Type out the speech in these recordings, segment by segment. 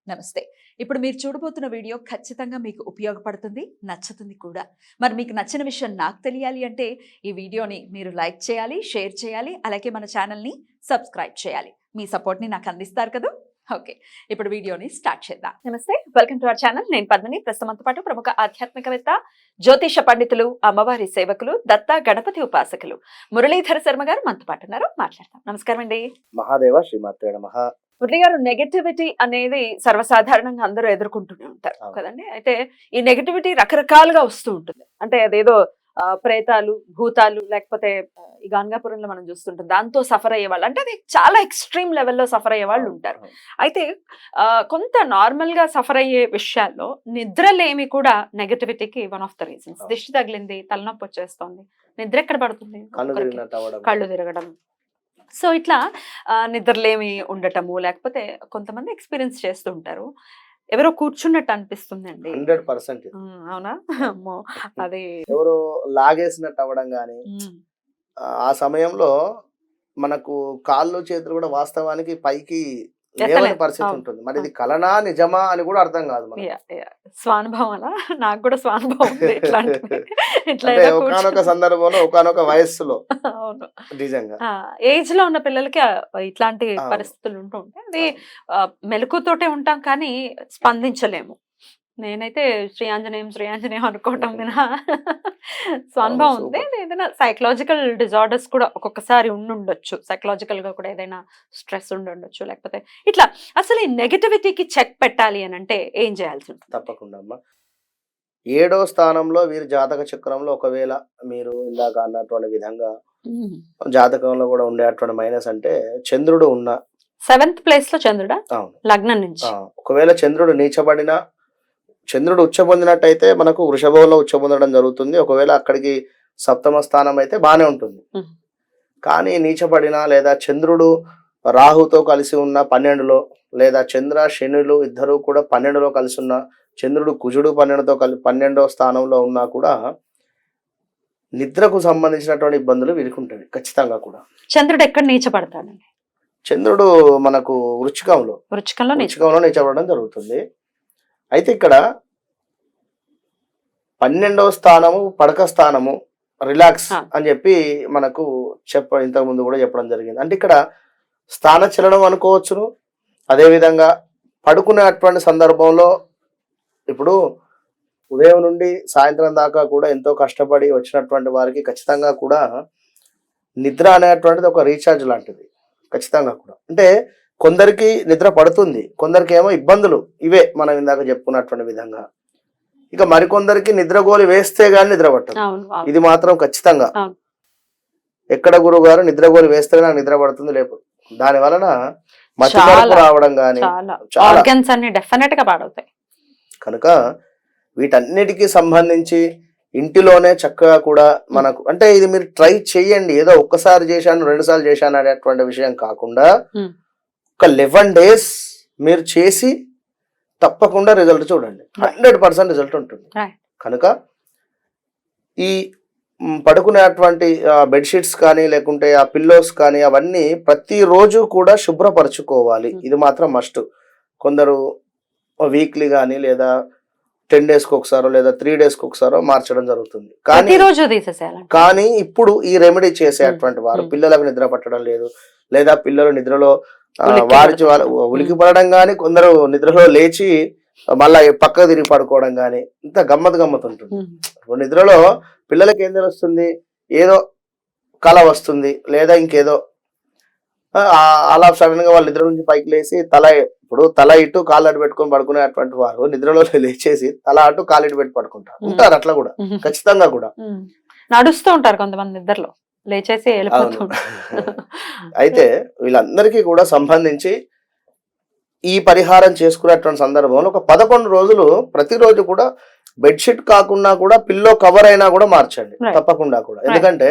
నమస్తే. ఇప్పుడు మీరు చూడబోతున్న వీడియో ఖచ్చితంగా మీకు ఉపయోగపడుతుంది, నచ్చుతుంది కూడా. మరి మీకు నచ్చిన విషయం నాకు తెలియాలి అంటే ఈ వీడియోని మీరు లైక్ చేయాలి, షేర్ చేయాలి, అలాగే మన ఛానల్ని సబ్స్క్రైబ్ చేయాలి. మీ సపోర్ట్ని నాకు అందిస్తారు కదా. ఓకే, ఇప్పుడు వీడియోని స్టార్ట్ చేద్దాం. నమస్తే, వెల్కమ్ టు అవర్ ఛానల్. నేను పద్మిని. ప్రస్తుతంతో పాటు ప్రముఖ ఆధ్యాత్మికవేత్త, జ్యోతిష పండితులు, అమ్మవారి సేవకులు, దత్త గణపతి ఉపాసకులు మురళీధర శర్మ గారు మనతో పాటు ఉన్నారు. మాట్లాడతాం. నమస్కారం అండి. మహాదేవ శ్రీమాత్రే నమః. మురళి గారు, నెగటివిటీ అనేది సర్వసాధారణంగా అందరూ ఎదుర్కొంటూనే ఉంటారు కదండి. అయితే ఈ నెగటివిటీ రకరకాలుగా వస్తూ ఉంటుంది. అంటే అదేదో ప్రేతాలు, భూతాలు, లేకపోతే ఈ గాన్గాపురంలో మనం చూస్తుంటాం, దాంతో సఫర్ అయ్యే వాళ్ళు, అంటే అది చాలా ఎక్స్ట్రీమ్ లెవెల్లో సఫర్ అయ్యే వాళ్ళు ఉంటారు. అయితే కొంత నార్మల్ గా సఫర్ అయ్యే విషయాల్లో నిద్రలేమి కూడా నెగటివిటీకి వన్ ఆఫ్ ద రీజన్స్. దిష్టి తగిలింది, తలనొప్పి వచ్చేస్తుంది, నిద్ర ఎక్కడ పడుతుంది? కళ్ళు తిరగడం. సో ఇట్లా నిద్రలేమి ఉండటము, లేకపోతే కొంతమంది ఎక్స్పీరియన్స్ చేస్తూ ఉంటారు. ఎవరో కూర్చున్నట్టు అనిపిస్తుందండి. 100% అవునా? అమ్మో, అది ఎవరో లాగేసినట్టు అవ్వడం గానీ, ఆ సమయంలో మనకు కాళ్ళు చేతులు కూడా వాస్తవానికి పైకి లేవని పరిస్థితి ఉంటుంది. మరి ఇది కలనా నిజమా అని కూడా అర్థం కాదు. స్వానుభవం అలా నాకు కూడా స్వానుభవం ఒకనొక సందర్భంలో ఒకనొక వయస్సులో నిజంగా ఏజ్ లో ఉన్న పిల్లలకి ఇట్లాంటి పరిస్థితులు ఉంటూ ఉంటాయి. అది మెలకుతోటే ఉంటాం కానీ స్పందించలేము. నేనైతే శ్రీయాంజనేయం అనుకోవటం వినా స్వానుభవం ఉంది. ఏదైనా సైకలాజికల్ డిజార్డర్స్ కూడా ఒక్కొక్కసారి ఉండొచ్చు. సైకలాజికల్ గా కూడా ఏదైనా స్ట్రెస్ ఉండొచ్చు. లేకపోతే ఇట్లా అసలు ఈ నెగటివిటీకి చెక్ పెట్టాలి అని అంటే ఏం చేయాల్సి ఉంటుంది? తప్పకుండా అమ్మా. 7వ స్థానంలో వీరి జాతక చక్రంలో ఒకవేళ మీరు ఇందాక అన్నటువంటి విధంగా జాతకంలో కూడా ఉండేటువంటి మైనస్ అంటే చంద్రుడు ఉన్న 7th ప్లేస్ లో చంద్రుడా లగ్నం నుంచి ఒకవేళ చంద్రుడు నీచబడిన, చంద్రుడు ఉచ్చ పొందినట్టయితే మనకు వృషభంలో ఉచ్చ పొందడం జరుగుతుంది. ఒకవేళ అక్కడికి 7వ స్థానం అయితే బాగానే ఉంటుంది. కానీ నీచబడిన లేదా చంద్రుడు రాహుతో కలిసి ఉన్న 12లో, లేదా చంద్ర శనులు ఇద్దరు కూడా 12లో కలిసి ఉన్న, చంద్రుడు కుజుడు 12వ స్థానంలో ఉన్నా కూడా నిద్రకు సంబంధించినటువంటి ఇబ్బందులు వీరికి ఉంటాయి ఖచ్చితంగా కూడా. చంద్రుడు ఎక్కడ నీచపడతాడండి? చంద్రుడు మనకు వృచ్చికంలో నీచపడడం జరుగుతుంది. అయితే ఇక్కడ 12వ స్థానము పడక స్థానము, రిలాక్స్ అని చెప్పి మనకు ఇంతకు ముందు కూడా చెప్పడం జరిగింది. అంటే ఇక్కడ స్థాన చలనం అనుకోవచ్చును. అదేవిధంగా పడుకునేటువంటి సందర్భంలో ఇప్పుడు ఉదయం నుండి సాయంత్రం దాకా కూడా ఎంతో కష్టపడి వచ్చినటువంటి వారికి ఖచ్చితంగా కూడా నిద్ర అనేటువంటిది ఒక రీఛార్జ్ లాంటిది ఖచ్చితంగా కూడా. అంటే కొందరికి నిద్ర పడుతుంది, కొందరికి ఏమో ఇబ్బందులు ఇవే మనం ఇందాక చెప్పుకున్నటువంటి విధంగా. ఇక మరికొందరికి నిద్రగోలి వేస్తే గానీ నిద్ర పట్టదు. ఇది మాత్రం ఖచ్చితంగా. ఎక్కడ గురువు గారు నిద్రగోలి వేస్తే నాకు నిద్ర పడుతుంది లేదు, దాని వలన మతిమరుపు రావడం గానీ కనుక వీటన్నిటికీ సంబంధించి ఇంటిలోనే చక్కగా కూడా మనకు, అంటే ఇది మీరు ట్రై చెయ్యండి. ఏదో ఒక్కసారి చేశాను 2 సార్లు చేశాను అనేటువంటి విషయం కాకుండా ఒక 11 days మీరు చేసి తప్పకుండా రిజల్ట్ చూడండి. 100% రిజల్ట్ ఉంటుంది. కనుక ఈ పడుకునేటువంటి బెడ్షీట్స్ కానీ లేకుంటే ఆ పిల్లోస్ కానీ అవన్నీ ప్రతిరోజు కూడా శుభ్రపరచుకోవాలి. ఇది మాత్రం మస్ట్. కొందరు వీక్లీ కానీ లేదా 10 daysకి ఒకసారో లేదా 3 daysకి ఒకసారో మార్చడం జరుగుతుంది. కానీ ఇప్పుడు ఈ రెమెడీ చేసేటువంటి వారు పిల్లలకు నిద్ర పట్టడం లేదు, లేదా పిల్లలు నిద్రలో ఉలికి పడడం గానీ, కొందరు నిద్రలో లేచి మళ్ళా పక్కకు తిరిగి పడుకోవడం గానీ, ఇంత గమ్మత్ ఉంటుంది. నిద్రలో పిల్లలకి ఏం తెలుస్తుంది? ఏదో కళ వస్తుంది, లేదా ఇంకేదో అలా సడన్ గా వాళ్ళ నిద్ర నుంచి పైకి లేచి తల ఇటు కాళ్ళు అటు పెట్టుకొని పడుకునేటువంటి వారు నిద్రలో లేచేసి తల అటు కాళ్ళు ఇటు పెట్టి పడుకుంటారు ఉంటారు. అట్లా కూడా ఖచ్చితంగా కూడా నడుస్తూ ఉంటారు కొంతమంది నిద్రలో లేచేసి. అయితే వీళ్ళందరికీ కూడా సంబంధించి ఈ పరిహారం చేసుకునేటువంటి సందర్భంలో ఒక 11 రోజులు ప్రతిరోజు కూడా బెడ్షీట్ కాకుండా కూడా పిల్లో కవర్ అయినా కూడా మార్చండి తప్పకుండా కూడా. ఎందుకంటే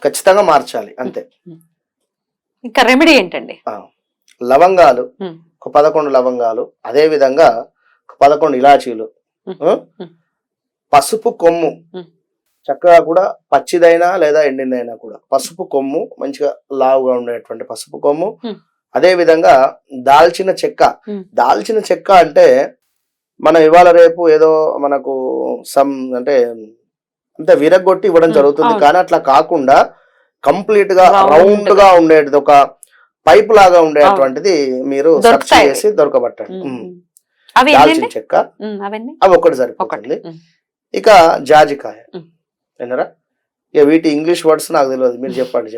ఖచ్చితంగా మార్చాలి అంతే. ఇంకా రెమెడీ ఏంటండి? లవంగాలు ఒక 11 లవంగాలు, అదే విధంగా 11 ఇలాచీలు, పసుపు కొమ్ము చక్కగా కూడా పచ్చిదైనా లేదా ఎండిందైనా కూడా పసుపు కొమ్ము, మంచిగా లావుగా ఉండేటువంటి పసుపు కొమ్ము, అదే విధంగా దాల్చిన చెక్క. దాల్చిన చెక్క అంటే మనం ఇవాళ రేపు ఏదో మనకు అంటే అంతే విరగొట్టి ఇవ్వడం జరుగుతుంది, కానీ అట్లా కాకుండా కంప్లీట్ గా రౌండ్ గా ఉండేది ఒక పైప్ లాగా ఉండేటువంటిది మీరు సెర్చ్ చేసి దొరకబట్టండి. దాల్చిన చెక్క అవి ఒకటి సరిపోతుంది. ఇక జాజికాయ వినరా, ఇక వీటి ఇంగ్లీష్ వర్డ్స్ నాకు తెలియదు, మీరు చెప్పండి.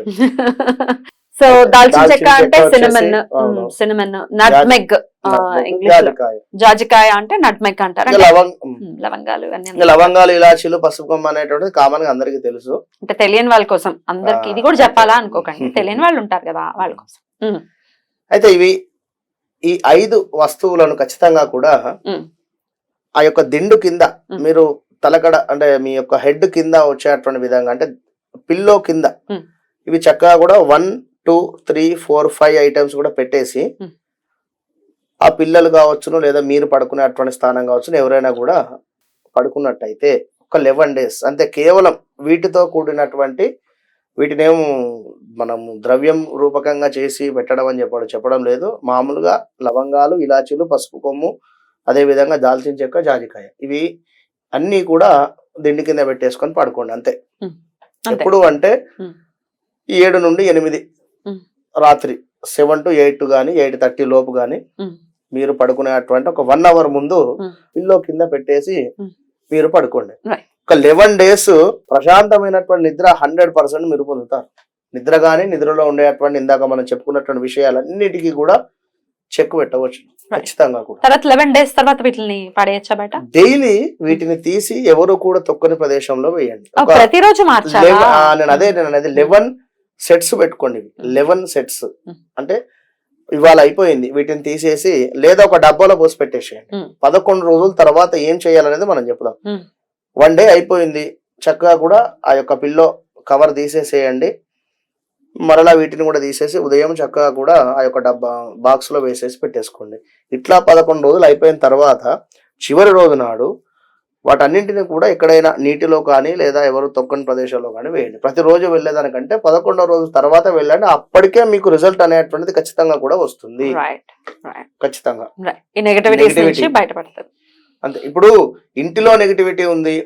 సో దాల్చిన చెక్క అంటే సినమన్, నట్మెగ్ జాజికాయ అంటే నట్మెగ్ అంటారు. లవంగాలు, ఇలాచీలు, పసుపు కొమ్మ అనేటువంటిది కామన్ గా అందరికి తెలుసు. అంటే తెలియని వాళ్ళ కోసం అందరికి ఇది కూడా చెప్పాలా అనుకోకండి, తెలియని వాళ్ళు ఉంటారు కదా వాళ్ళ కోసం. అయితే ఈ 5 వస్తువులను ఖచ్చితంగా కూడా ఆ యొక్క దిండు కింద మీరు తలకడ అంటే మీ యొక్క హెడ్ కింద వచ్చేటువంటి విధంగా, అంటే పిల్లో కింద ఇవి చక్కగా కూడా 1 2 3 4 5 ఐటమ్స్ కూడా పెట్టేసి ఆ పిల్లలు కావచ్చును లేదా మీరు పడుకునేటువంటి స్థానం కావచ్చును, ఎవరైనా కూడా పడుకున్నట్టయితే ఒక 11 days అంతే. కేవలం వీటితో కూడినటువంటి వీటినేమో మనం ద్రవ్యం రూపకంగా చేసి పెట్టడం అని చెప్పడం లేదు. మామూలుగా లవంగాలు, ఇలాచీలు, పసుపు కొమ్ము, అదే విధంగా దాల్చిన చెక్క, జాజికాయ, ఇవి అన్ని కూడా దిండి కింద పెట్టేసుకొని పడుకోండి అంతే. ఎప్పుడు అంటే 7 నుండి 8 రాత్రి 7 to 8 గానీ 8:30 లోపు గానీ మీరు పడుకునేటువంటి ఒక 1 hour ముందు పిల్లో కింద పెట్టేసి మీరు పడుకోండి. ఒక 11 days ప్రశాంతమైనటువంటి నిద్ర 100% మీరు పొందుతారు. నిద్ర గానీ నిద్రలో ఉండేటువంటి ఇందాక మనం చెప్పుకున్నటువంటి విషయాలన్నిటికీ కూడా చెక్ పెట్టవచ్చు ఖచ్చితంగా కూడా. తర్వాత 11 days తర్వాత వీటిని పడేయచ్చా బయట? డైలీ వీటిని తీసి ఎవరు కూడా తొక్కని ప్రదేశంలో వేయండి. ప్రతిరోజు నేను అనేది 11 sets పెట్టుకోండి. 11 sets అంటే ఇవాళ అయిపోయింది, వీటిని తీసేసి లేదా ఒక డబ్బాలో పోసి పెట్టేసేయండి. 11 రోజుల తర్వాత ఏం చేయాలనేది మనం చెప్దాం. 1 day అయిపోయింది, చక్కగా కూడా ఆ యొక్క పిల్లో కవర్ తీసేసేయండి. మరలా వీటిని కూడా తీసేసి ఉదయం చక్కగా కూడా ఆ యొక్క డబ్బా బాక్స్ లో వేసేసి పెట్టేసుకోండి. ఇట్లా 11 రోజులు అయిపోయిన తర్వాత చివరి రోజు నాడు వాటన్నింటిని కూడా ఎక్కడైనా నీటిలో కానీ లేదా ఎవరు తొక్కని ప్రదేశంలో కానీ వేయండి. ప్రతిరోజు వెళ్ళేదానికంటే 11వ రోజు తర్వాత వెళ్ళండి, అప్పటికే మీకు రిజల్ట్ అనేటువంటిది ఖచ్చితంగా కూడా వస్తుంది. ఖచ్చితంగా అంతే. ఇప్పుడు ఇంటిలో నెగిటివిటీ ఉంది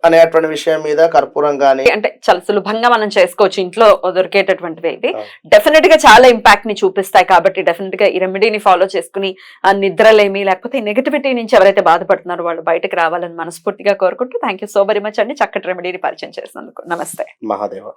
అనేటువంటి విషయం మీద కర్పూరం గానీ అంటే చాలా సులభంగా మనం చేసుకోవచ్చు, ఇంట్లో దొరికేటటువంటివి ఇవి డెఫినెట్ గా చాలా ఇంపాక్ట్ ని చూపిస్తాయి. కాబట్టి డెఫినెట్ గా ఈ రెమెడీని ఫాలో చేసుకుని ఆ నిద్రలేమి లేకపోతే ఈ నెగిటివిటీ నుంచి ఎవరైతే బాధపడుతున్నారో వాళ్ళు బయటకు రావాలని మనస్ఫూర్తిగా కోరుకుంటూ thank you so very much అండి, చక్కటి రెమెడీని పరిచయం చేసినందుకు. నమస్తే. మహాదేవ.